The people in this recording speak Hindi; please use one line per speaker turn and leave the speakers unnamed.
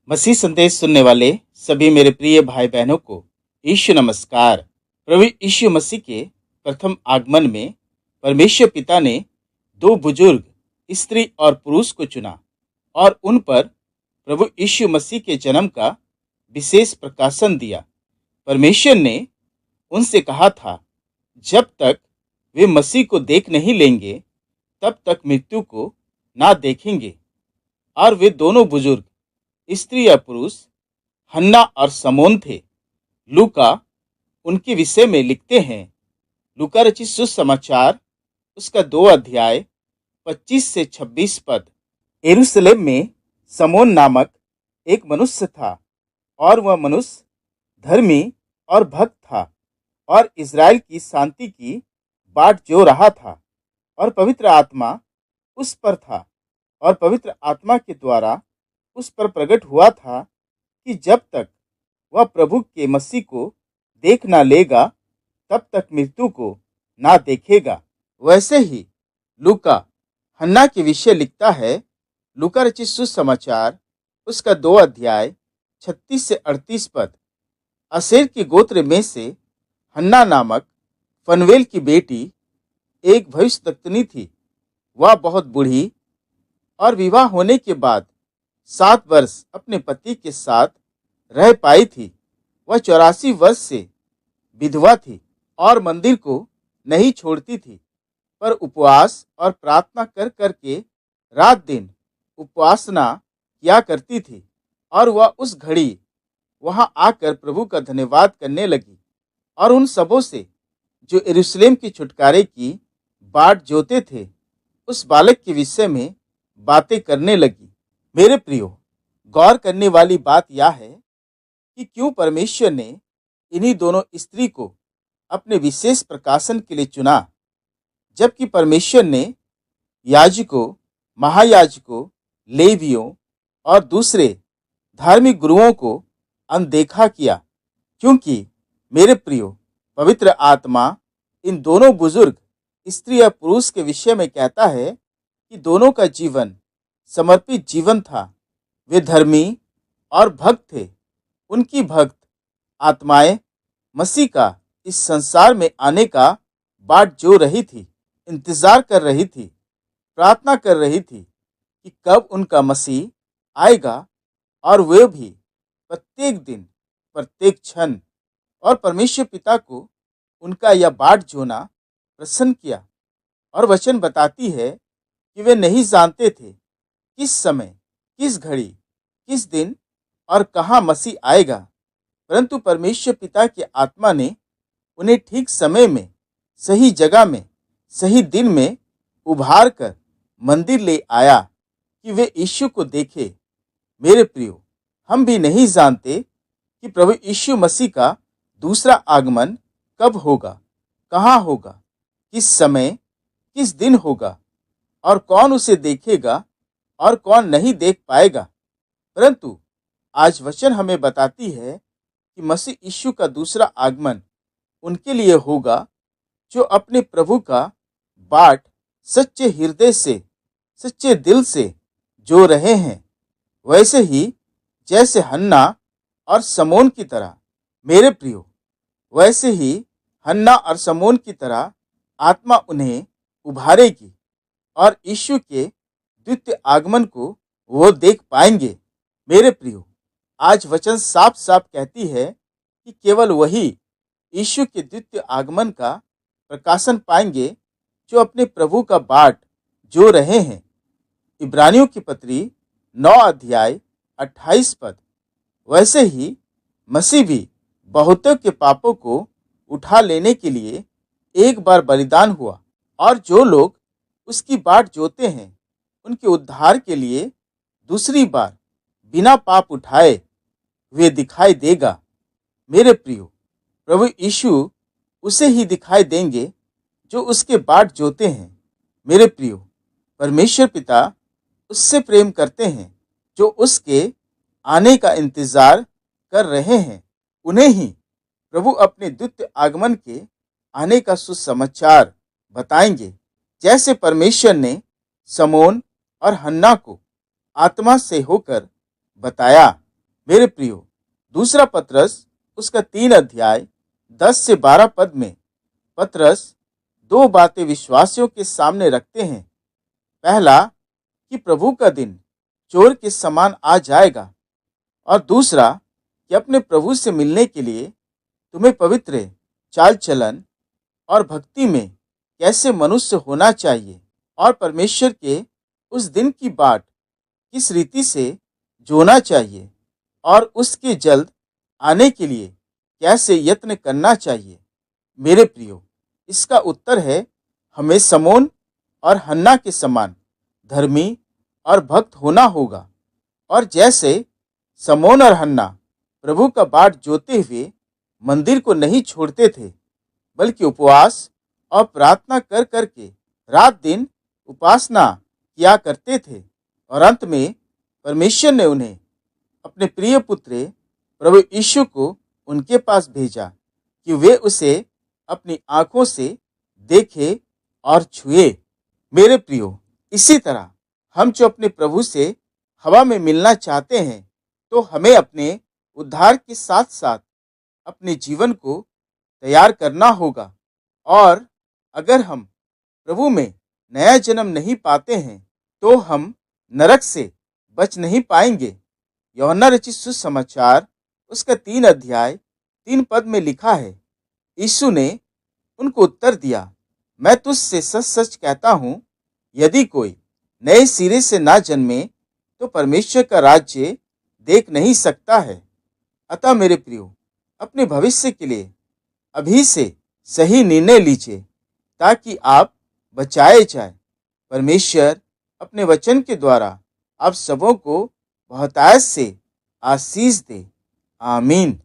मसीह संदेश सुनने वाले सभी मेरे प्रिय भाई बहनों को यीशु नमस्कार। प्रभु यीशु मसीह के प्रथम आगमन में परमेश्वर पिता ने दो बुजुर्ग स्त्री और पुरुष को चुना और उन पर प्रभु यीशु मसीह के जन्म का विशेष प्रकाशन दिया। परमेश्वर ने उनसे कहा था, जब तक वे मसीह को देख नहीं लेंगे तब तक मृत्यु को ना देखेंगे। और वे दोनों बुजुर्ग स्त्री या पुरुष हन्ना और समोन थे। लूका उनके विषय में लिखते हैं। लूका रचित सुसमाचार उसका 2 अध्याय 25 से 26 पद। यरूशलेम में समोन नामक एक मनुष्य था और वह मनुष्य धर्मी और भक्त था और इज़राइल की शांति की बाट जो रहा था, और पवित्र आत्मा उस पर था और पवित्र आत्मा के द्वारा उस पर प्रकट हुआ था कि जब तक वह प्रभु के मसीह को देख ना लेगा तब तक मृत्यु को ना देखेगा। वैसे ही लूका हन्ना के विषय लिखता है। लूका रचित सुसमाचार उसका 2 अध्याय 36 से 38 पद। असेर के गोत्र में से हन्ना नामक फनवेल की बेटी एक भविष्यद्वक्तिनी थी। वह बहुत बूढ़ी और विवाह होने के बाद 7 वर्ष अपने पति के साथ रह पाई थी। वह 84 वर्ष से विधवा थी और मंदिर को नहीं छोड़ती थी, पर उपवास और प्रार्थना कर करके रात दिन उपासना किया करती थी। और वह उस घड़ी वहां आकर प्रभु का धन्यवाद करने लगी और उन सबों से जो यरूशलेम के छुटकारे की बाट जोते थे उस बालक के विषय में बातें करने लगी। मेरे प्रियो, गौर करने वाली बात यह है कि क्यों परमेश्वर ने इन्हीं दोनों स्त्री को अपने विशेष प्रकाशन के लिए चुना, जबकि परमेश्वर ने याजकों, महायाजकों, लेवियों और दूसरे धार्मिक गुरुओं को अनदेखा किया। क्योंकि मेरे प्रियो, पवित्र आत्मा इन दोनों बुजुर्ग स्त्री या पुरुष के विषय में कहता है कि दोनों का जीवन समर्पित जीवन था। वे धर्मी और भक्त थे। उनकी भक्त आत्माएं मसीह का इस संसार में आने का बाट जो रही थी, इंतजार कर रही थी, प्रार्थना कर रही थी कि कब उनका मसीह आएगा। और वे भी प्रत्येक दिन, प्रत्येक क्षण और परमेश्वर पिता को उनका यह बाट जोना प्रसन्न किया। और वचन बताती है कि वे नहीं जानते थे किस समय, किस घड़ी, किस दिन और कहाँ मसीह आएगा, परंतु परमेश्वर पिता की आत्मा ने उन्हें ठीक समय में, सही जगह में, सही दिन में उभार कर मंदिर ले आया कि वे यीशु को देखे। मेरे प्रियो, हम भी नहीं जानते कि प्रभु यीशु मसीह का दूसरा आगमन कब होगा, कहाँ होगा, किस समय, किस दिन होगा और कौन उसे देखेगा और कौन नहीं देख पाएगा। परंतु आज वचन हमें बताती है कि मसीह यीशु का दूसरा आगमन उनके लिए होगा जो अपने प्रभु का बाट सच्चे हृदय से, सच्चे दिल से जो रहे हैं। वैसे ही जैसे हन्ना और समोन की तरह, मेरे प्रियो, वैसे ही हन्ना और समोन की तरह आत्मा उन्हें उभारेगी और यीशु के द्वितीय आगमन को वो देख पाएंगे। मेरे प्रियो, आज वचन साफ साफ कहती है कि केवल वही यीशु के द्वितीय आगमन का प्रकाशन पाएंगे जो अपने प्रभु का बाट जो रहे हैं। इब्रानियों की पत्री 9 अध्याय 28 पद। वैसे ही मसीह भी बहुतों के पापों को उठा लेने के लिए एक बार बलिदान हुआ, और जो लोग उसकी बाट जोते हैं उनके उद्धार के लिए दूसरी बार बिना पाप उठाए वे दिखाई देगा। मेरे प्रियो, प्रभु यीशु उसे ही दिखाई देंगे जो उसके बाट जोते हैं। मेरे प्रियो, परमेश्वर पिता उससे प्रेम करते हैं जो उसके आने का इंतजार कर रहे हैं। उन्हें ही प्रभु अपने द्वितीय आगमन के आने का सुसमाचार बताएंगे, जैसे परमेश्वर ने समोन और हन्ना को आत्मा से होकर बताया। मेरे प्रियो, दूसरा पतरस उसका 3 अध्याय 10 से 12 पद में पतरस दो बातें विश्वासियों के सामने रखते हैं। पहला कि प्रभु का दिन चोर के समान आ जाएगा, और दूसरा कि अपने प्रभु से मिलने के लिए तुम्हें पवित्र चाल चलन और भक्ति में कैसे मनुष्य होना चाहिए, और परमेश्वर के उस दिन की बाट किस रीति से जोना चाहिए, और उसके जल्द आने के लिए कैसे यत्न करना चाहिए। मेरे प्रियो, इसका उत्तर है हमें समोन और हन्ना के समान धर्मी और भक्त होना होगा। और जैसे समोन और हन्ना प्रभु का बाट जोते हुए मंदिर को नहीं छोड़ते थे, बल्कि उपवास और प्रार्थना कर करके रात दिन उपासना किया करते थे, और अंत में परमेश्वर ने उन्हें अपने प्रिय पुत्र प्रभु यीशु को उनके पास भेजा कि वे उसे अपनी आंखों से देखे और छुए। मेरे प्रियो, इसी तरह हम जो अपने प्रभु से हवा में मिलना चाहते हैं, तो हमें अपने उद्धार के साथ साथ अपने जीवन को तैयार करना होगा। और अगर हम प्रभु में नया जन्म नहीं पाते हैं, तो हम नरक से बच नहीं पाएंगे। यूहन्ना रचित सुसमाचार उसका 3 अध्याय 3 पद में लिखा है, यीशु ने उनको उत्तर दिया, मैं तुझसे सच सच कहता हूँ, यदि कोई नए सिरे से ना जन्मे तो परमेश्वर का राज्य देख नहीं सकता है। अतः मेरे प्रियो, अपने भविष्य के लिए अभी से सही निर्णय लीजिए, ताकि आप बचाए जाए। परमेश्वर अपने वचन के द्वारा आप सबों को बहुतायत से आशीष दे। आमीन।